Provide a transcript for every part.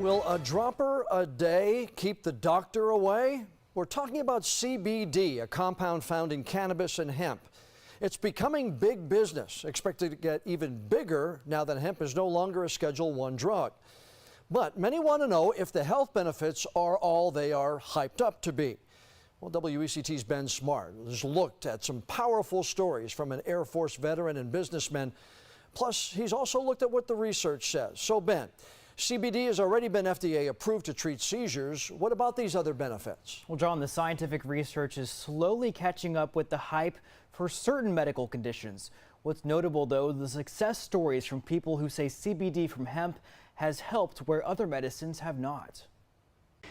Will a dropper a day keep the doctor away? We're talking about CBD, a compound found in cannabis and hemp. It's becoming big business, expected to get even bigger now that hemp is no longer a Schedule I drug. But many want to know if the health benefits are all they are hyped up to be. Well, WECT's Ben Smart has looked at some powerful stories from an Air Force veteran and businessman. Plus, he's also looked at what the research says. So, Ben, CBD has already been FDA approved to treat seizures. What about these other benefits? Well, John, the scientific research is slowly catching up with the hype for certain medical conditions. What's notable, though, the success stories from people who say CBD from hemp has helped where other medicines have not.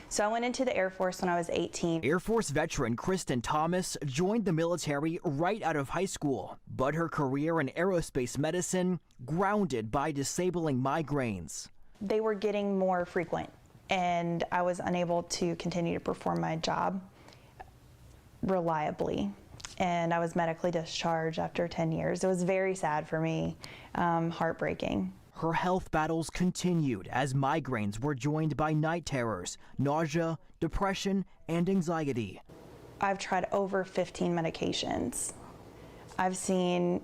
So I went into the Air Force when I was 18. Air Force veteran Kristen Thomas joined the military right out of high school, but her career in aerospace medicine grounded by disabling migraines. They were getting more frequent, and I was unable to continue to perform my job reliably. And I was medically discharged after 10 years. It was very sad for me, heartbreaking. Her health battles continued as migraines were joined by night terrors, nausea, depression, and anxiety. I've tried over 15 medications. I've seen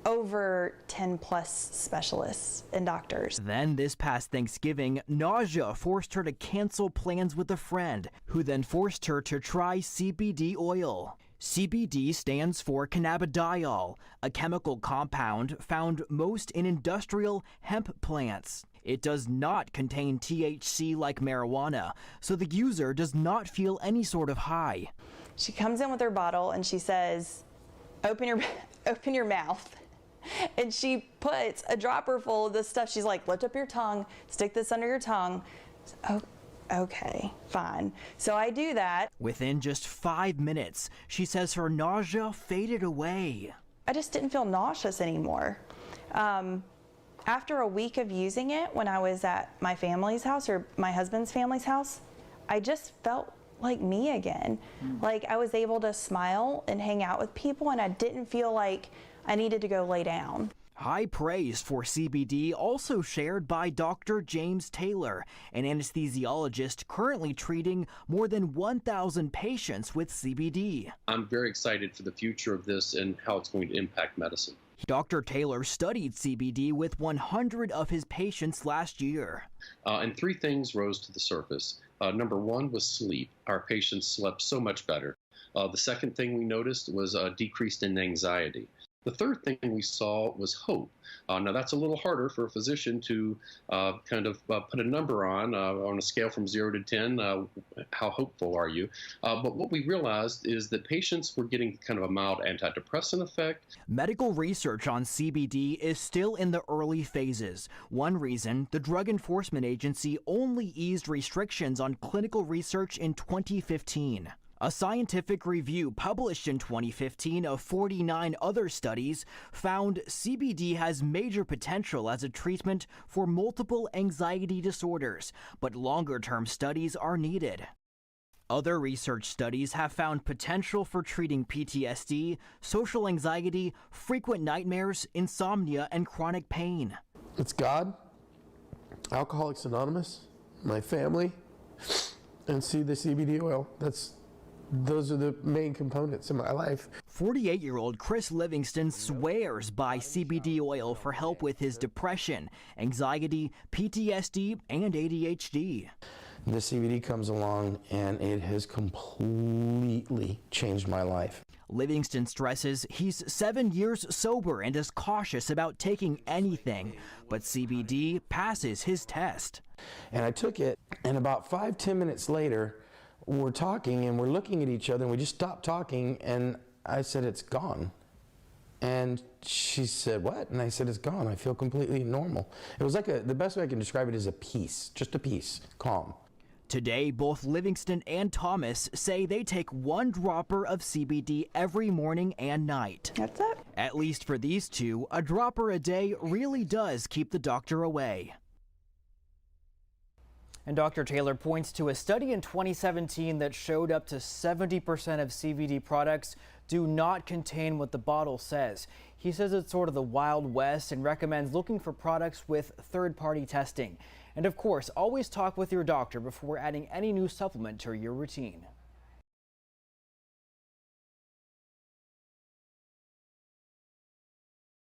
over 10 plus specialists and doctors. Then this past Thanksgiving, nausea forced her to cancel plans with a friend, who then forced her to try CBD oil. CBD stands for cannabidiol, a chemical compound found most in industrial hemp plants. It does not contain THC like marijuana, so the user does not feel any sort of high. She comes in with her bottle and she says, open your mouth. And she puts a dropper full of this stuff. She's like, lift up your tongue, stick this under your tongue. Oh, okay, fine. So I do that. Within just 5 minutes, she says her nausea faded away. I just didn't feel nauseous anymore. After a week of using it, when I was at my family's house or my husband's family's house, I just felt like me again. Like I was able to smile and hang out with people, and I didn't feel like I needed to go lay down. High praise for CBD also shared by Dr. James Taylor, an anesthesiologist currently treating more than 1,000 patients with CBD. I'm very excited for the future of this and how it's going to impact medicine. Dr. Taylor studied CBD with 100 of his patients last year. And three things rose to the surface. Number one was sleep. Our patients slept so much better. The second thing we noticed was a decrease in anxiety. The third thing we saw was hope. Now that's a little harder for a physician to put a number on a scale from 0 to 10, how hopeful are you? But what we realized is that patients were getting kind of a mild antidepressant effect. Medical research on CBD is still in the early phases. One reason, the Drug Enforcement Agency only eased restrictions on clinical research in 2015. A scientific review published in 2015 of 49 other studies found CBD has major potential as a treatment for multiple anxiety disorders, but longer-term studies are needed. Other research studies have found potential for treating PTSD, social anxiety, frequent nightmares, insomnia, and chronic pain. It's God, Alcoholics Anonymous, my family, and see the CBD oil. Those are the main components in my life. 48-year-old Chris Livingston swears by CBD oil for help with his depression, anxiety, PTSD, and ADHD. The CBD comes along and it has completely changed my life. Livingston stresses he's 7 years sober and is cautious about taking anything, but CBD passes his test. And I took it, and about 5-10 minutes later, we're talking and we're looking at each other and we just stopped talking, and I said, it's gone. And she said, what? And I said, it's gone. I feel completely normal. It was like the best way I can describe it is a peace, just a peace, calm. Today, both Livingston and Thomas say they take 1 dropper of CBD every morning and night. That's it. At least for these two, a dropper a day really does keep the doctor away. And Dr. Taylor points to a study in 2017 that showed up to 70% of CBD products do not contain what the bottle says. He says it's sort of the Wild West and recommends looking for products with third-party testing. And of course, always talk with your doctor before adding any new supplement to your routine.